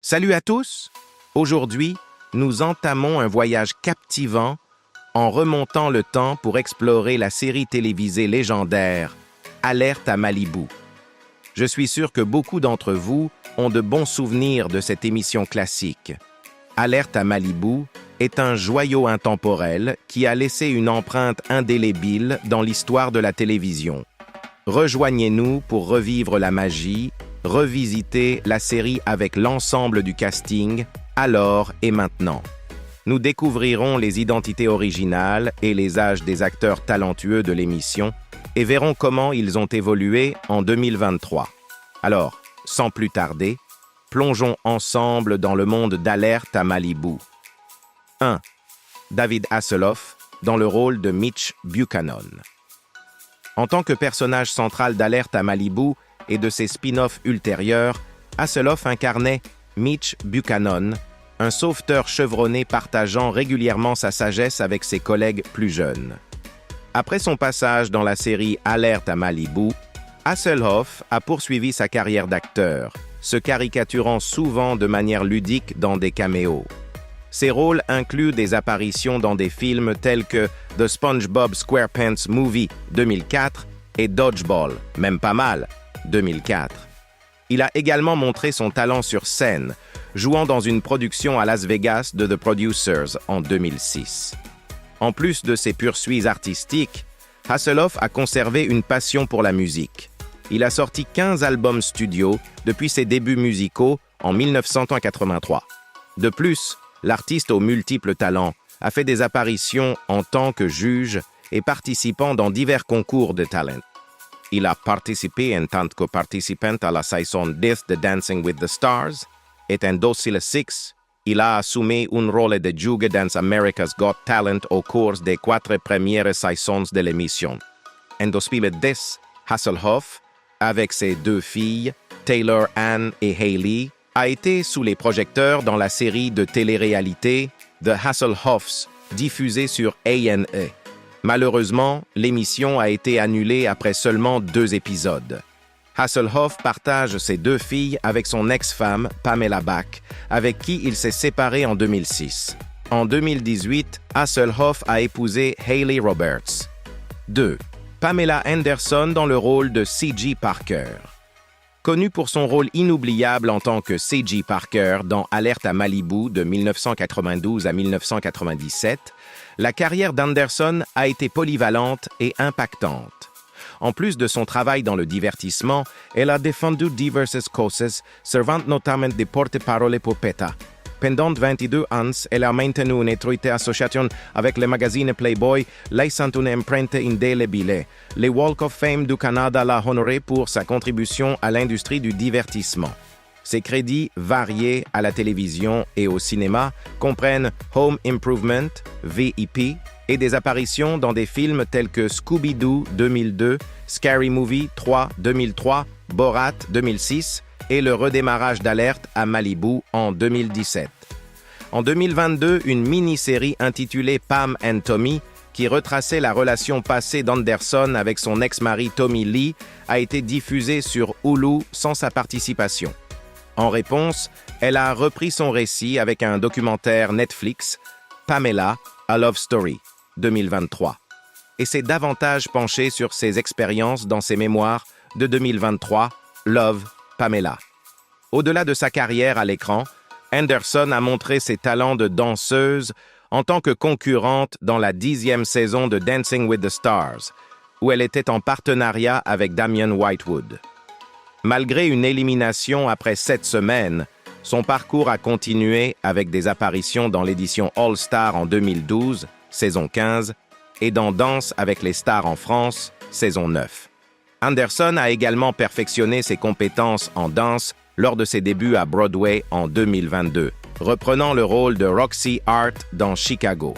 Salut à tous! Aujourd'hui, nous entamons un voyage captivant en remontant le temps pour explorer la série télévisée légendaire Alerte à Malibu. Je suis sûr que beaucoup d'entre vous ont de bons souvenirs de cette émission classique. Alerte à Malibu est un joyau intemporel qui a laissé une empreinte indélébile dans l'histoire de la télévision. Rejoignez-nous pour revivre la magie, revisiter la série avec l'ensemble du casting, alors et maintenant. Nous découvrirons les identités originales et les âges des acteurs talentueux de l'émission et verrons comment ils ont évolué en 2023. Alors, sans plus tarder, plongeons ensemble dans le monde d'Alerte à Malibu. 1. David Hasselhoff, dans le rôle de Mitch Buchanan. En tant que personnage central d'Alerte à Malibu et de ses spin-offs ultérieurs, Hasselhoff incarnait Mitch Buchanan, un sauveteur chevronné partageant régulièrement sa sagesse avec ses collègues plus jeunes. Après son passage dans la série Alerte à Malibu, Hasselhoff a poursuivi sa carrière d'acteur, se caricaturant souvent de manière ludique dans des caméos. Ses rôles incluent des apparitions dans des films tels que The SpongeBob SquarePants Movie 2004 et Dodgeball, même pas mal, 2004. Il a également montré son talent sur scène, jouant dans une production à Las Vegas de The Producers en 2006. En plus de ses pursuits artistiques, Hasselhoff a conservé une passion pour la musique. Il a sorti 15 albums studio depuis ses débuts musicaux en 1983. De plus, l'artiste aux multiples talents a fait des apparitions en tant que juge et participant dans divers concours de talent. Il a participé en tant que participant à la saison 10 de Dancing with the Stars, et en 2006, il a assumé un rôle de juge dans America's Got Talent au cours des 4 premières saisons de l'émission. En 2010, Hasselhoff, avec ses 2 filles, Taylor Ann et Hailey, a été sous les projecteurs dans la série de télé-réalité The Hasselhoffs, diffusée sur A&E. Malheureusement, l'émission a été annulée après seulement 2 épisodes. Hasselhoff partage ses 2 filles avec son ex-femme, Pamela Bach, avec qui il s'est séparé en 2006. En 2018, Hasselhoff a épousé Hailey Roberts. 2. Pamela Anderson dans le rôle de C.J. Parker. Connue pour son rôle inoubliable en tant que C.J. Parker dans Alerte à Malibu de 1992 à 1997, la carrière d'Anderson a été polyvalente et impactante. En plus de son travail dans le divertissement, elle a défendu diverses causes, servant notamment de porte-parole pour PETA. Pendant 22 ans, elle a maintenu une étroite association avec le magazine Playboy, laissant une empreinte indélébile. Le Walk of Fame du Canada l'a honorée pour sa contribution à l'industrie du divertissement. Ses crédits variés à la télévision et au cinéma comprennent Home Improvement, VIP, et des apparitions dans des films tels que Scooby-Doo 2002, Scary Movie 3 2003, Borat 2006 et le redémarrage d'Alerte à Malibu en 2017. En 2022, une mini-série intitulée Pam and Tommy, qui retraçait la relation passée d'Anderson avec son ex-mari Tommy Lee, a été diffusée sur Hulu sans sa participation. En réponse, elle a repris son récit avec un documentaire Netflix, Pamela, A Love Story, 2023, et s'est davantage penchée sur ses expériences dans ses mémoires de 2023, Love, Pamela. Au-delà de sa carrière à l'écran, Anderson a montré ses talents de danseuse en tant que concurrente dans la 10e saison de Dancing with the Stars, où elle était en partenariat avec Damian Whitewood. Malgré une élimination après 7 semaines, son parcours a continué avec des apparitions dans l'édition All-Star en 2012, saison 15, et dans Danse avec les stars en France, saison 9. Anderson a également perfectionné ses compétences en danse lors de ses débuts à Broadway en 2022, reprenant le rôle de Roxy Hart dans Chicago.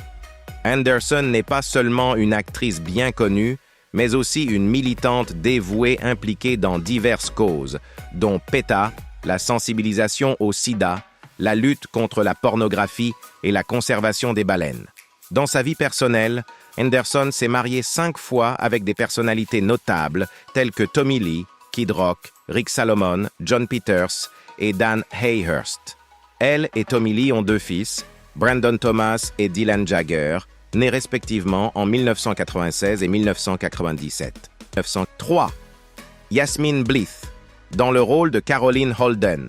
Anderson n'est pas seulement une actrice bien connue, mais aussi une militante dévouée impliquée dans diverses causes, dont PETA, la sensibilisation au sida, la lutte contre la pornographie et la conservation des baleines. Dans sa vie personnelle, Anderson s'est marié 5 fois avec des personnalités notables telles que Tommy Lee, Kid Rock, Rick Salomon, John Peters et Dan Hayhurst. Elle et Tommy Lee ont 2 fils, Brandon Thomas et Dylan Jagger, nés respectivement en 1996 et 1997. 903. Yasmine Bleeth, dans le rôle de Caroline Holden.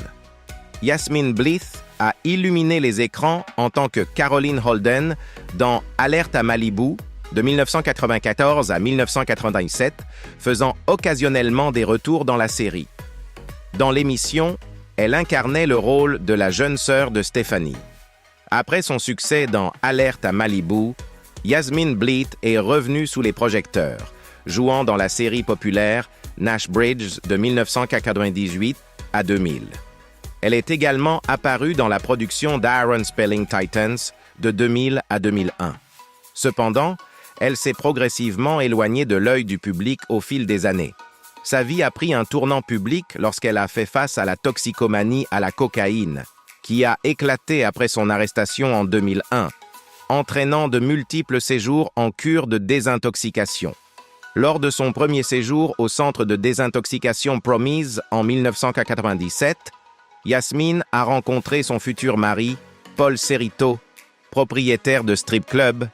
Yasmine Bleeth a illuminé les écrans en tant que Caroline Holden dans Alerte à Malibu de 1994 à 1997, faisant occasionnellement des retours dans la série. Dans l'émission, elle incarnait le rôle de la jeune sœur de Stephanie. Après son succès dans Alerte à Malibu, Yasmine Bleeth est revenue sous les projecteurs, jouant dans la série populaire Nash Bridges de 1998 à 2000. Elle est également apparue dans la production d'Iron Spelling Titans de 2000 à 2001. Cependant, elle s'est progressivement éloignée de l'œil du public au fil des années. Sa vie a pris un tournant public lorsqu'elle a fait face à la toxicomanie à la cocaïne, qui a éclaté après son arrestation en 2001, entraînant de multiples séjours en cure de désintoxication. Lors de son premier séjour au centre de désintoxication Promise en 1997, Yasmine a rencontré son futur mari, Paul Cerrito, propriétaire de strip club.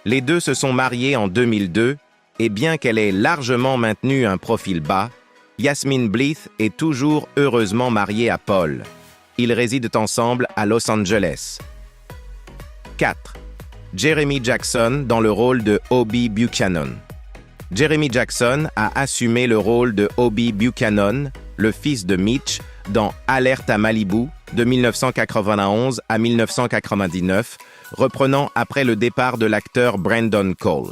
Les deux se sont mariés en 2002 et bien qu'elle ait largement maintenu un profil bas, Yasmine Bleeth est toujours heureusement mariée à Paul. Ils résident ensemble à Los Angeles. 4. Jeremy Jackson dans le rôle de Hobie Buchanan. Jeremy Jackson a assumé le rôle de Hobie Buchanan, le fils de Mitch, dans Alerte à Malibu de 1991 à 1999, reprenant après le départ de l'acteur Brandon Cole.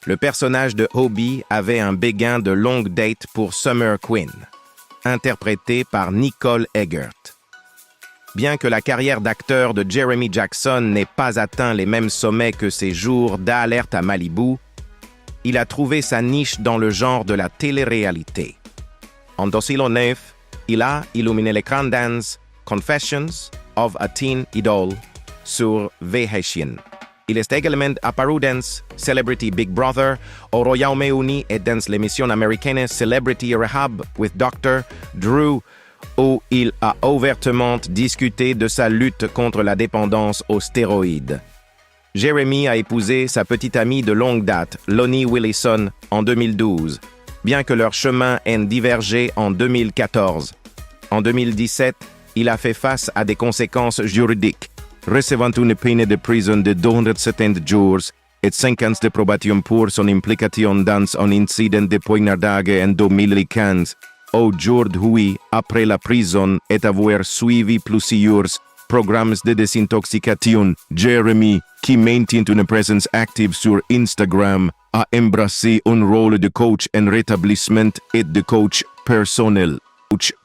Le personnage de Hobie avait un béguin de longue date pour Summer Quinn, interprété par Nicole Eggert. Bien que la carrière d'acteur de Jeremy Jackson n'ait pas atteint les mêmes sommets que ses jours d'Alerte à Malibu, il a trouvé sa niche dans le genre de la télé-réalité. En 2009, il a illuminé l'écran dans Confessions of a Teen Idol sur VH1. Il est également apparu dans Celebrity Big Brother au Royaume-Uni et dans l'émission américaine Celebrity Rehab with Dr. Drew, où il a ouvertement discuté de sa lutte contre la dépendance aux stéroïdes. Jeremy a épousé sa petite amie de longue date, Lonnie Willison, en 2012, bien que leur chemin ait divergé en 2014. En 2017, il a fait face à des conséquences juridiques, recevant une peine de prison de 270 jours et 5 ans de probation pour son implication dans un incident de poignardage en 2015. Aujourd'hui, après la prison et avoir suivi plusieurs programmes de désintoxication, Jeremy, qui maintient une présence active sur Instagram, a embrassé un rôle de coach en rétablissement et de coach personnel.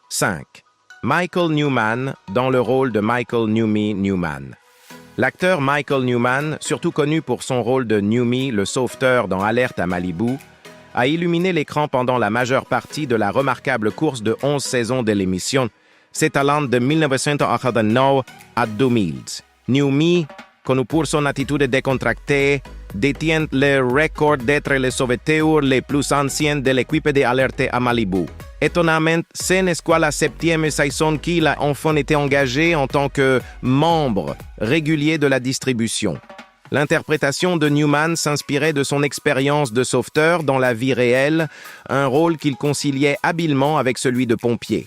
5. Michael Newman dans le rôle de Michael Newmy Newman. L'acteur Michael Newman, surtout connu pour son rôle de Newmy, le sauveteur dans Alerte à Malibu, a illuminé l'écran pendant la majeure partie de la remarquable course de 11 saisons de l'émission, s'étalant de 1989 à 2000. Newmy, connu pour son attitude décontractée, détient le record d'être le sauveteur le plus ancien de l'équipe de Alerte à Malibu. Étonnamment, ce n'est que la 7e saison qu'il a enfin été engagé en tant que membre régulier de la distribution. L'interprétation de Newman s'inspirait de son expérience de sauveteur dans la vie réelle, un rôle qu'il conciliait habilement avec celui de pompier.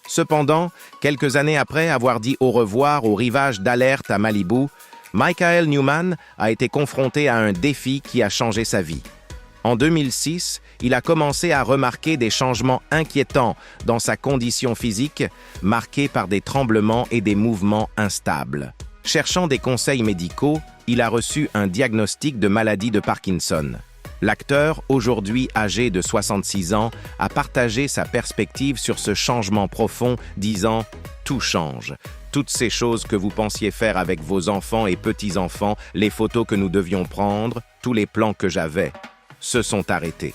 Cependant, quelques années après avoir dit au revoir au rivage d'Alerte à Malibu, Michael Newman a été confronté à un défi qui a changé sa vie. En 2006, il a commencé à remarquer des changements inquiétants dans sa condition physique, marquée par des tremblements et des mouvements instables. Cherchant des conseils médicaux, il a reçu un diagnostic de maladie de Parkinson. L'acteur, aujourd'hui âgé de 66 ans, a partagé sa perspective sur ce changement profond, disant « Tout change. Toutes ces choses que vous pensiez faire avec vos enfants et petits-enfants, les photos que nous devions prendre, tous les plans que j'avais, se sont arrêtés. »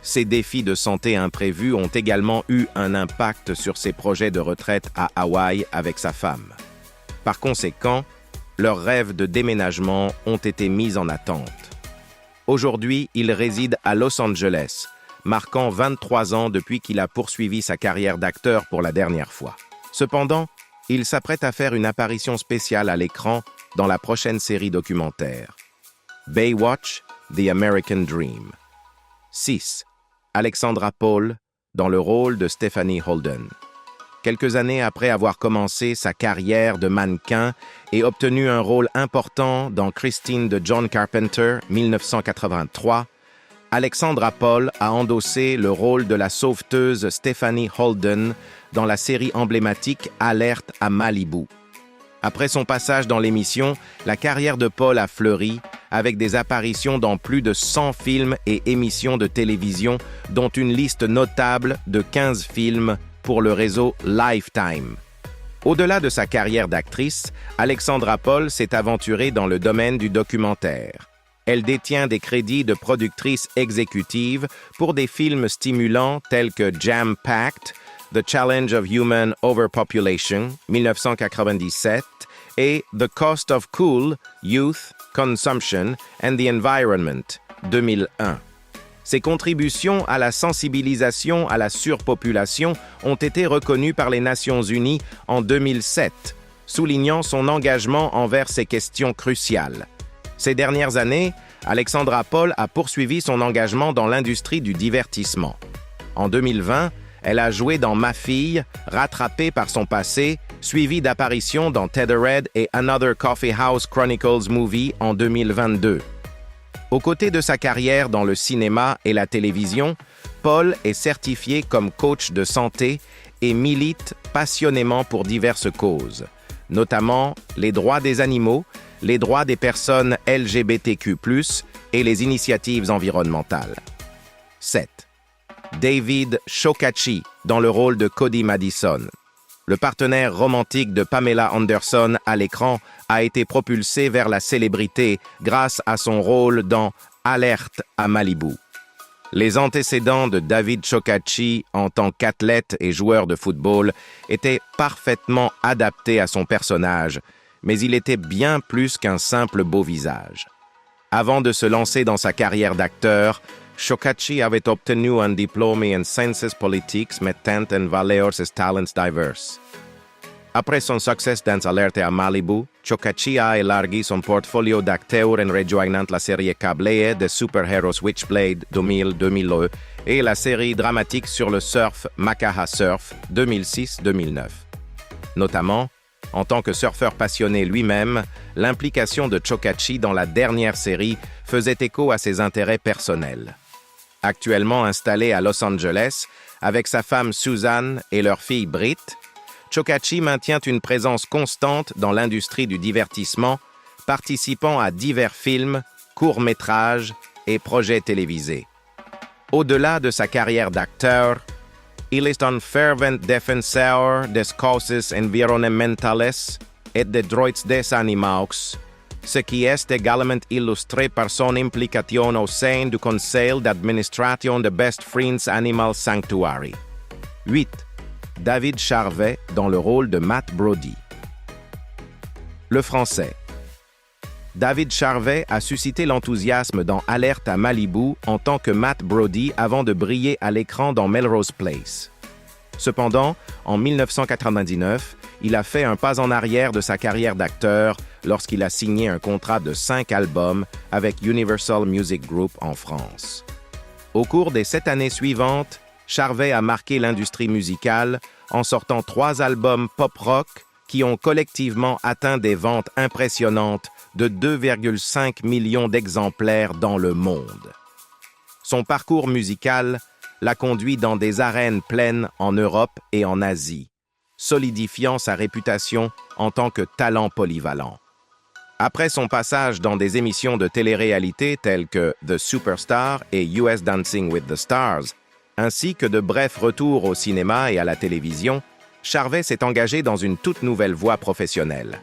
Ces défis de santé imprévus ont également eu un impact sur ses projets de retraite à Hawaï avec sa femme. Par conséquent, leurs rêves de déménagement ont été mis en attente. Aujourd'hui, il réside à Los Angeles, marquant 23 ans depuis qu'il a poursuivi sa carrière d'acteur pour la dernière fois. Cependant, il s'apprête à faire une apparition spéciale à l'écran dans la prochaine série documentaire. Baywatch, The American Dream. 6. Alexandra Paul, dans le rôle de Stephanie Holden. Quelques années après avoir commencé sa carrière de mannequin et obtenu un rôle important dans Christine de John Carpenter, 1983, Alexandra Paul a endossé le rôle de la sauveteuse Stephanie Holden dans la série emblématique Alerte à Malibu. Après son passage dans l'émission, la carrière de Paul a fleuri avec des apparitions dans plus de 100 films et émissions de télévision, dont une liste notable de 15 films pour le réseau Lifetime. Au-delà de sa carrière d'actrice, Alexandra Paul s'est aventurée dans le domaine du documentaire. Elle détient des crédits de productrice exécutive pour des films stimulants tels que Jam Packed, The Challenge of Human Overpopulation, 1997, et The Cost of Cool, Youth, Consumption and the Environment, 2001. Ses contributions à la sensibilisation à la surpopulation ont été reconnues par les Nations Unies en 2007, soulignant son engagement envers ces questions cruciales. Ces dernières années, Alexandra Paul a poursuivi son engagement dans l'industrie du divertissement. En 2020, elle a joué dans Ma fille, rattrapée par son passé, suivie d'apparitions dans Tethered et Another Coffee House Chronicles Movie en 2022. Aux côtés de sa carrière dans le cinéma et la télévision, Paul est certifiée comme coach de santé et milite passionnément pour diverses causes, notamment les droits des animaux, les droits des personnes LGBTQ+, et les initiatives environnementales. 7. David Shockagy, dans le rôle de Cody Madison. Le partenaire romantique de Pamela Anderson à l'écran a été propulsé vers la célébrité grâce à son rôle dans Alerte à Malibu. Les antécédents de David Shockagy en tant qu'athlète et joueur de football étaient parfaitement adaptés à son personnage, mais il était bien plus qu'un simple beau visage. Avant de se lancer dans sa carrière d'acteur, Shockagy avait obtenu un diplôme en Sciences Politiques mettant en valeur ses talents divers. Après son succès dans Alerte à Malibu, Shockagy a élargi son portfolio d'acteurs en rejoignant la série câblée de super-héros Switchblade 2000-2001 et la série dramatique sur le surf Makaha Surf 2006-2009. Notamment, en tant que surfeur passionné lui-même, l'implication de Shockagy dans la dernière série faisait écho à ses intérêts personnels. Actuellement installé à Los Angeles, avec sa femme Suzanne et leur fille Britt, Shockagy maintient une présence constante dans l'industrie du divertissement, participant à divers films, courts-métrages et projets télévisés. Au-delà de sa carrière d'acteur, il est un fervent défenseur des causes environnementales et des droits des animaux, ce qui est également illustré par son implication au sein du conseil d'administration de Best Friends Animal Sanctuary. 8. David Charvet dans le rôle de Matt Brody. Le français. David Charvet a suscité l'enthousiasme dans Alerte à Malibu en tant que Matt Brody avant de briller à l'écran dans Melrose Place. Cependant, en 1999, il a fait un pas en arrière de sa carrière d'acteur lorsqu'il a signé un contrat de 5 albums avec Universal Music Group en France. Au cours des 7 années suivantes, Charvet a marqué l'industrie musicale en sortant 3 albums pop-rock qui ont collectivement atteint des ventes impressionnantes de 2,5 millions d'exemplaires dans le monde. Son parcours musical l'a conduit dans des arènes pleines en Europe et en Asie, solidifiant sa réputation en tant que talent polyvalent. Après son passage dans des émissions de télé-réalité telles que The Superstar et US Dancing with the Stars, ainsi que de brefs retours au cinéma et à la télévision, Charvet s'est engagé dans une toute nouvelle voie professionnelle.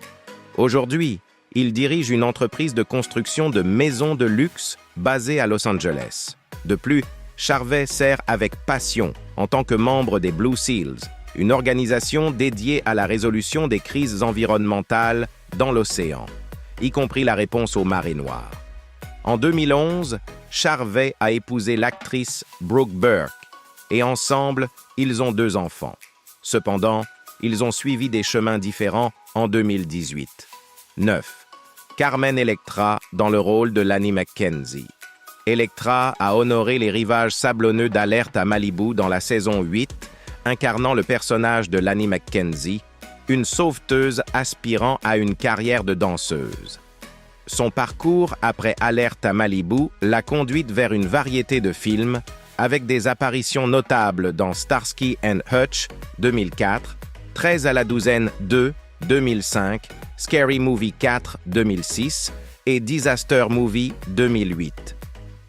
Aujourd'hui, il dirige une entreprise de construction de maisons de luxe basée à Los Angeles. De plus, Charvet sert avec passion en tant que membre des Blue Seals, une organisation dédiée à la résolution des crises environnementales dans l'océan, y compris la réponse aux marées noires. En 2011, Charvet a épousé l'actrice Brooke Burke et ensemble, ils ont 2 enfants. Cependant, ils ont suivi des chemins différents en 2018. 9. Carmen Electra dans le rôle de Lani McKenzie. Electra a honoré les rivages sablonneux d'Alerte à Malibu dans la saison 8, incarnant le personnage de Lani McKenzie, une sauveteuse aspirant à une carrière de danseuse. Son parcours après Alerte à Malibu l'a conduite vers une variété de films, avec des apparitions notables dans Starsky and Hutch 2004, 13 à la douzaine 2 2005, Scary Movie 4 2006 et Disaster Movie 2008.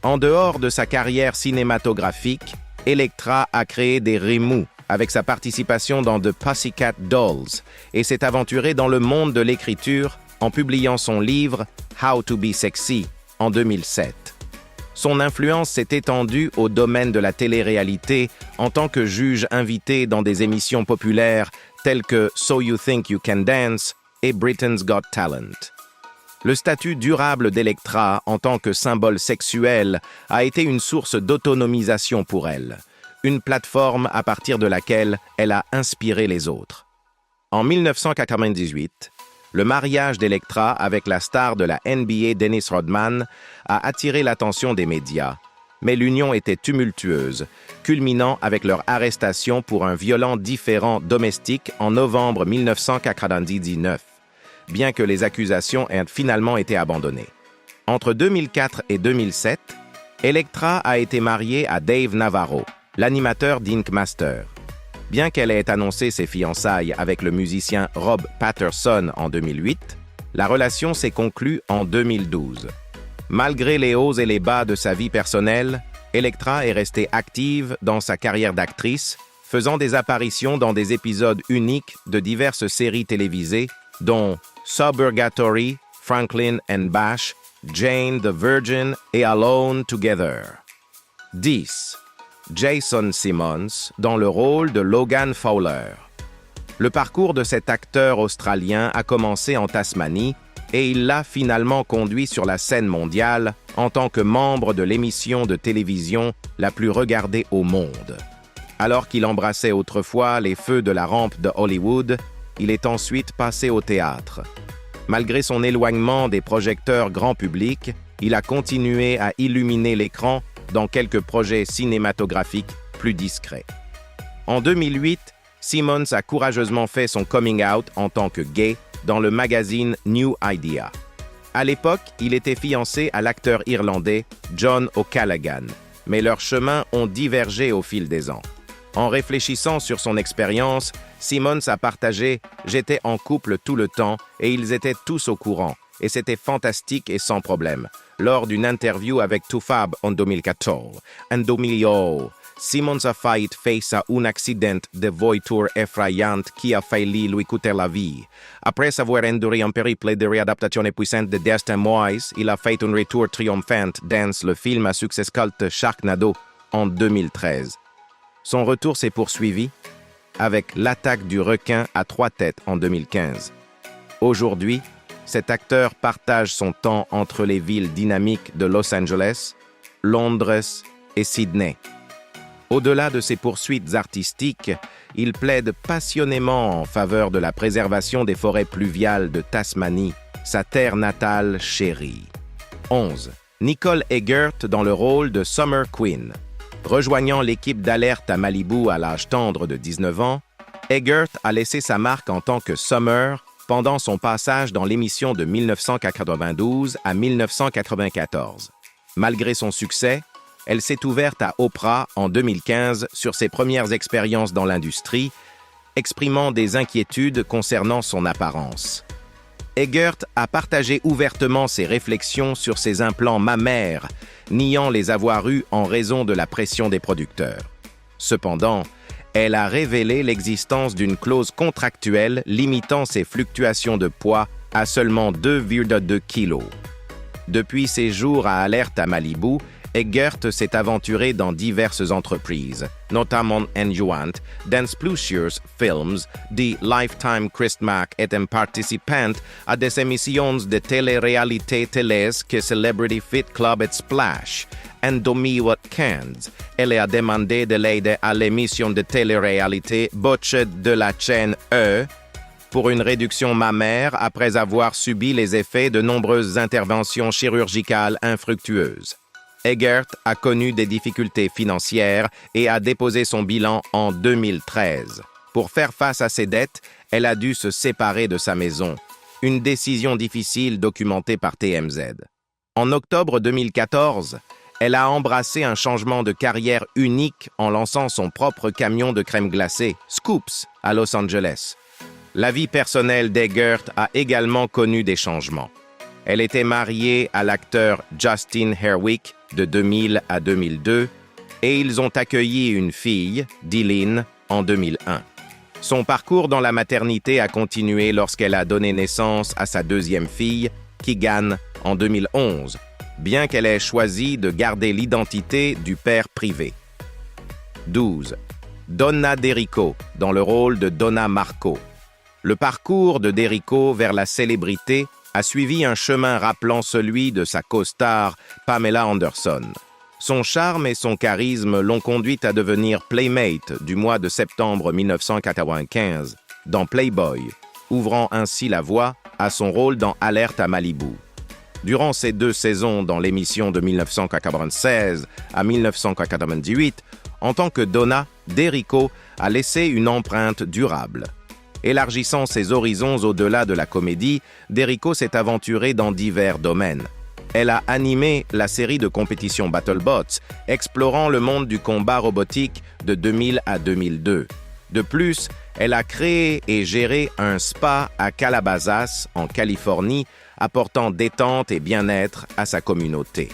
En dehors de sa carrière cinématographique, Electra a créé des remous avec sa participation dans The Pussycat Dolls et s'est aventurée dans le monde de l'écriture en publiant son livre How to Be Sexy en 2007. Son influence s'est étendue au domaine de la télé-réalité en tant que juge invité dans des émissions populaires telles que So You Think You Can Dance et Britain's Got Talent. Le statut durable d'Electra en tant que symbole sexuel a été une source d'autonomisation pour elle, une plateforme à partir de laquelle elle a inspiré les autres. En 1998, le mariage d'Electra avec la star de la NBA Dennis Rodman a attiré l'attention des médias, mais l'union était tumultueuse, culminant avec leur arrestation pour un violent différend domestique en novembre 1999, bien que les accusations aient finalement été abandonnées. Entre 2004 et 2007, Electra a été mariée à Dave Navarro, l'animateur d'Ink Master. Bien qu'elle ait annoncé ses fiançailles avec le musicien Rob Patterson en 2008, la relation s'est conclue en 2012. Malgré les hauts et les bas de sa vie personnelle, Electra est restée active dans sa carrière d'actrice, faisant des apparitions dans des épisodes uniques de diverses séries télévisées, dont Suburgatory, Franklin and Bash, Jane the Virgin et Alone Together. 10. Jason Simmons dans le rôle de Logan Fowler. Le parcours de cet acteur australien a commencé en Tasmanie et il l'a finalement conduit sur la scène mondiale en tant que membre de l'émission de télévision la plus regardée au monde. Alors qu'il embrassait autrefois les feux de la rampe de Hollywood, il est ensuite passé au théâtre. Malgré son éloignement des projecteurs grand public, il a continué à illuminer l'écran dans quelques projets cinématographiques plus discrets. En 2008, Simmons a courageusement fait son coming out en tant que gay dans le magazine New Idea. À l'époque, il était fiancé à l'acteur irlandais John O'Callaghan, mais leurs chemins ont divergé au fil des ans. En réfléchissant sur son expérience, Simmons a partagé « J'étais en couple tout le temps et ils étaient tous au courant, et c'était fantastique et sans problème ». Lors d'une interview avec Tufab en 2014. En 2008, Simmons a failli face à un accident de voiture effrayant qui a failli lui coûter la vie. Après avoir enduré un périple de réadaptation puissante de Destin Moise, il a fait un retour triomphant dans le film à succès culte Sharknado en 2013. Son retour s'est poursuivi avec L'attaque du requin à 3 têtes en 2015. Aujourd'hui, cet acteur partage son temps entre les villes dynamiques de Los Angeles, Londres et Sydney. Au-delà de ses poursuites artistiques, il plaide passionnément en faveur de la préservation des forêts pluviales de Tasmanie, sa terre natale chérie. 11. Nicole Eggert dans le rôle de Summer Queen. Rejoignant l'équipe d'Alerte à Malibu à l'âge tendre de 19 ans, Eggert a laissé sa marque en tant que Summer pendant son passage dans l'émission de 1992 à 1994. Malgré son succès, elle s'est ouverte à Oprah en 2015 sur ses premières expériences dans l'industrie, exprimant des inquiétudes concernant son apparence. Eggert a partagé ouvertement ses réflexions sur ses implants mammaires, niant les avoir eus en raison de la pression des producteurs. Cependant, elle a révélé l'existence d'une clause contractuelle limitant ses fluctuations de poids à seulement 2,2 kg. Depuis ses jours à Alerte à Malibu, Eggert s'est aventuré dans diverses entreprises, notamment en jouant dans plusieurs films de Lifetime. Christmas est un participant à des émissions de télé-réalité télé que Celebrity Fit Club et Splash. En 2015, elle a demandé de l'aide à l'émission de télé-réalité Butch de la chaîne E pour une réduction mammaire après avoir subi les effets de nombreuses interventions chirurgicales infructueuses. Eggert a connu des difficultés financières et a déposé son bilan en 2013. Pour faire face à ses dettes, elle a dû se séparer de sa maison, une décision difficile documentée par TMZ. En octobre 2014, elle a embrassé un changement de carrière unique en lançant son propre camion de crème glacée, Scoops, à Los Angeles. La vie personnelle d'Eggert a également connu des changements. Elle était mariée à l'acteur Justin Herwick de 2000 à 2002 et ils ont accueilli une fille, Dylan, en 2001. Son parcours dans la maternité a continué lorsqu'elle a donné naissance à sa deuxième fille, Keegan, en 2011, bien qu'elle ait choisi de garder l'identité du père privé. 12. Donna D'Errico, dans le rôle de Donna Marco. Le parcours de D'Errico vers la célébrité a suivi un chemin rappelant celui de sa co-star Pamela Anderson. Son charme et son charisme l'ont conduite à devenir Playmate du mois de septembre 1995 dans Playboy, ouvrant ainsi la voie à son rôle dans Alerte à Malibu. Durant ces 2 saisons dans l'émission de 1996 à 1998, en tant que Donna, D'Errico a laissé une empreinte durable. Élargissant ses horizons au-delà de la comédie, D'Errico s'est aventurée dans divers domaines. Elle a animé la série de compétition BattleBots, explorant le monde du combat robotique de 2000 à 2002. De plus, elle a créé et géré un spa à Calabasas, en Californie, apportant détente et bien-être à sa communauté.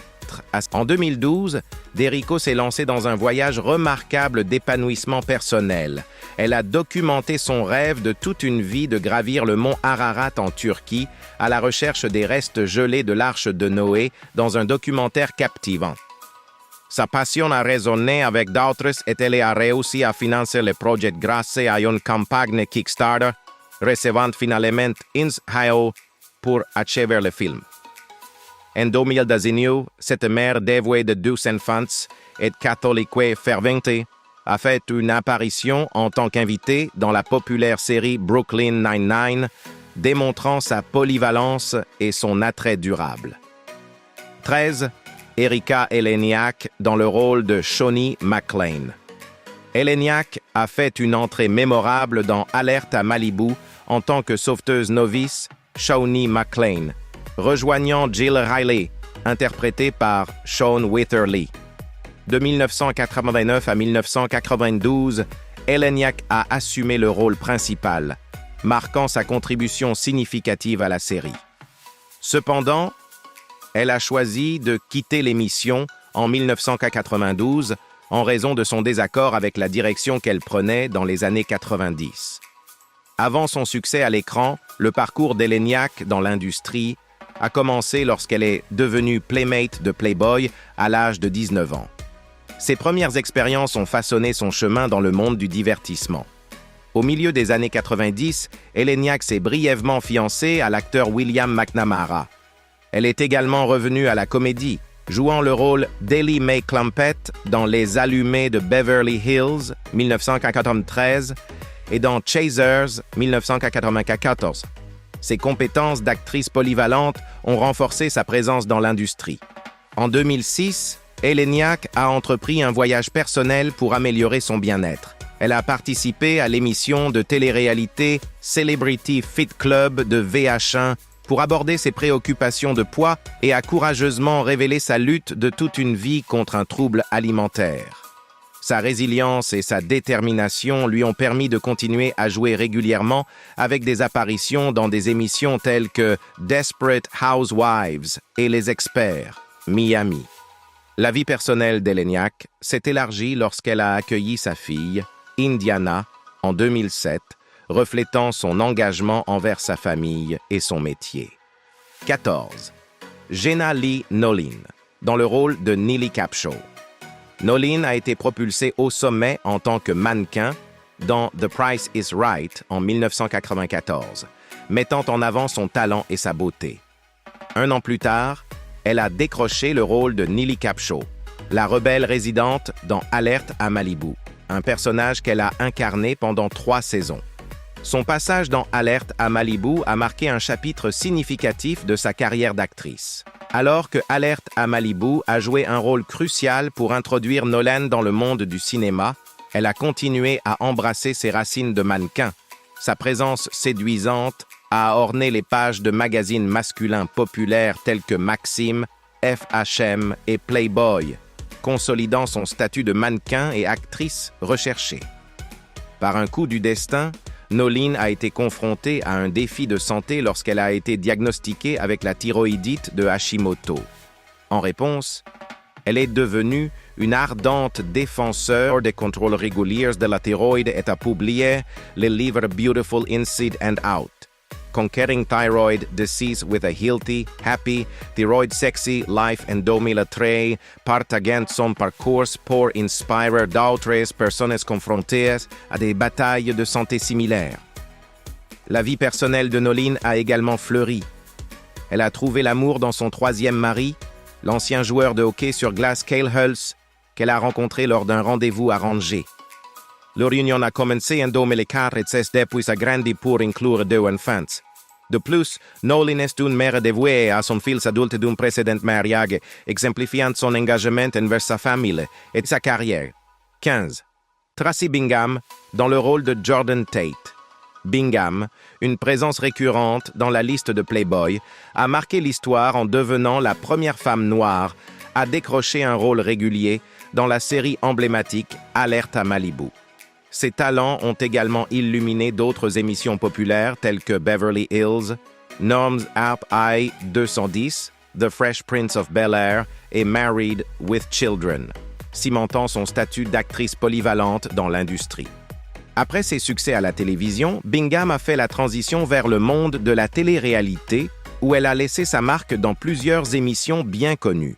En 2012, D'Errico s'est lancée dans un voyage remarquable d'épanouissement personnel. Elle a documenté son rêve de toute une vie de gravir le mont Ararat en Turquie à la recherche des restes gelés de l'Arche de Noé dans un documentaire captivant. Sa passion a résonné avec d'autres et elle a réussi à financer le projet grâce à une campagne Kickstarter, recevant finalement $1 pour achever le film. En 2019, cette mère dévouée de 2 enfants et catholique fervente a fait une apparition en tant qu'invitée dans la populaire série Brooklyn Nine-Nine, démontrant sa polyvalence et son attrait durable. 13. Erika Eleniak dans le rôle de Shawnee MacLaine. Eleniak a fait une entrée mémorable dans Alerte à Malibu en tant que sauveteuse novice Shawnee MacLaine, rejoignant Jill Riley, interprétée par Sean Witherly. De 1989 à 1992, Eleniak a assumé le rôle principal, marquant sa contribution significative à la série. Cependant, elle a choisi de quitter l'émission en 1992 en raison de son désaccord avec la direction qu'elle prenait dans les années 90. Avant son succès à l'écran, le parcours d'Eleniak dans l'industrie a commencé lorsqu'elle est devenue Playmate de Playboy à l'âge de 19 ans. Ses premières expériences ont façonné son chemin dans le monde du divertissement. Au milieu des années 90, Eleniak s'est brièvement fiancée à l'acteur William McNamara. Elle est également revenue à la comédie, jouant le rôle d'Ellie Mae Clumpett dans Les Allumés de Beverly Hills, 1993, et dans Chasers, 1994. Ses compétences d'actrice polyvalente ont renforcé sa présence dans l'industrie. En 2006, Eleniak a entrepris un voyage personnel pour améliorer son bien-être. Elle a participé à l'émission de télé-réalité Celebrity Fit Club de VH1 pour aborder ses préoccupations de poids et a courageusement révélé sa lutte de toute une vie contre un trouble alimentaire. Sa résilience et sa détermination lui ont permis de continuer à jouer régulièrement avec des apparitions dans des émissions telles que Desperate Housewives et Les Experts, Miami. La vie personnelle d'Eleniak s'est élargie lorsqu'elle a accueilli sa fille, Indiana, en 2007, reflétant son engagement envers sa famille et son métier. 14. Jenna Lee Nolin, dans le rôle de Neely Capshaw. Nolene a été propulsée au sommet en tant que mannequin dans The Price is Right en 1994, mettant en avant son talent et sa beauté. Un an plus tard, elle a décroché le rôle de Neely Capshaw, la rebelle résidente dans Alerte à Malibu, un personnage qu'elle a incarné pendant 3 saisons. Son passage dans Alerte à Malibu a marqué un chapitre significatif de sa carrière d'actrice. Alors que Alerte à Malibu a joué un rôle crucial pour introduire Nolene dans le monde du cinéma, elle a continué à embrasser ses racines de mannequin. Sa présence séduisante a orné les pages de magazines masculins populaires tels que Maxim, FHM et Playboy, consolidant son statut de mannequin et actrice recherchée. Par un coup du destin, Nolene a été confrontée à un défi de santé lorsqu'elle a été diagnostiquée avec la thyroïdite de Hashimoto. En réponse, elle est devenue une ardente défenseur des contrôles réguliers de la thyroïde et a publié le livre Beautiful Inside and Out, Conquering Thyroid Disease with a Healthy, Happy, Thyroid Sexy Life en 2003, partageant son parcours pour inspirer d'autres personnes confrontées à des batailles de santé similaires. La vie personnelle de Nolene a également fleuri. Elle a trouvé l'amour dans son 3e mari, l'ancien joueur de hockey sur glace Cale Hulse, qu'elle a rencontré lors d'un rendez-vous arrangé. Leur union a commencé en 2004 et s'est depuis agrandie pour inclure 2 enfants. De plus, Nolene est une mère dévouée à son fils adulte d'un précédent mariage, exemplifiant son engagement envers sa famille et sa carrière. 15. Tracy Bingham, dans le rôle de Jordan Tate. Bingham, une présence récurrente dans la liste de Playboy, a marqué l'histoire en devenant la première femme noire à décrocher un rôle régulier dans la série emblématique Alerte à Malibu. Ses talents ont également illuminé d'autres émissions populaires telles que Beverly Hills, Norm's App I 210, The Fresh Prince of Bel-Air et Married with Children, cimentant son statut d'actrice polyvalente dans l'industrie. Après ses succès à la télévision, Bingham a fait la transition vers le monde de la télé-réalité, où elle a laissé sa marque dans plusieurs émissions bien connues.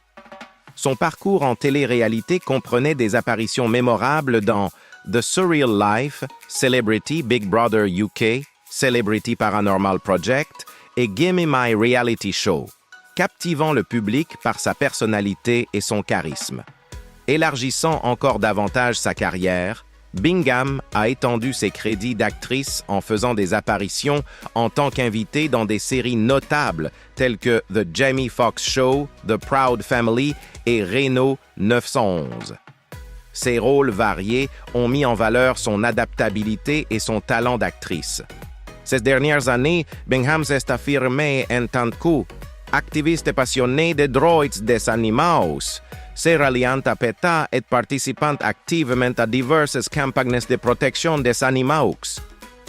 Son parcours en télé-réalité comprenait des apparitions mémorables dans The Surreal Life, Celebrity Big Brother UK, Celebrity Paranormal Project et Gimme My Reality Show, captivant le public par sa personnalité et son charisme. Élargissant encore davantage sa carrière, Bingham a étendu ses crédits d'actrice en faisant des apparitions en tant qu'invitée dans des séries notables telles que The Jamie Foxx Show, The Proud Family et Reno 911. Ses rôles variés ont mis en valeur son adaptabilité et son talent d'actrice. Ces dernières années, Bingham s'est affirmée en tant qu'activiste passionnée des droits des animaux, se ralliant à PETA et participant activement à diverses campagnes de protection des animaux.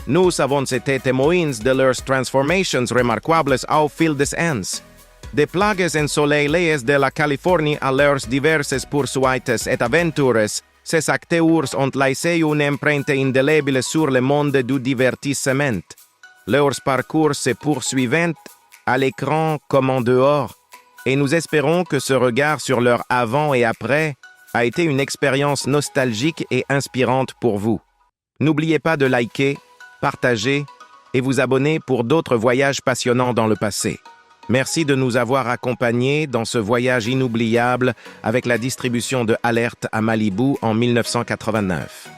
Nous avons été témoins de leurs transformations remarquables au fil des ans. Des plages ensoleillées de la Californie à leurs diverses poursuites et aventures, ces acteurs ont laissé une empreinte indélébile sur le monde du divertissement. Leurs parcours se poursuivent à l'écran comme en dehors, et nous espérons que ce regard sur leur avant et après a été une expérience nostalgique et inspirante pour vous. N'oubliez pas de liker, partager et vous abonner pour d'autres voyages passionnants dans le passé. Merci de nous avoir accompagnés dans ce voyage inoubliable avec la distribution de Alerte à Malibu en 1989.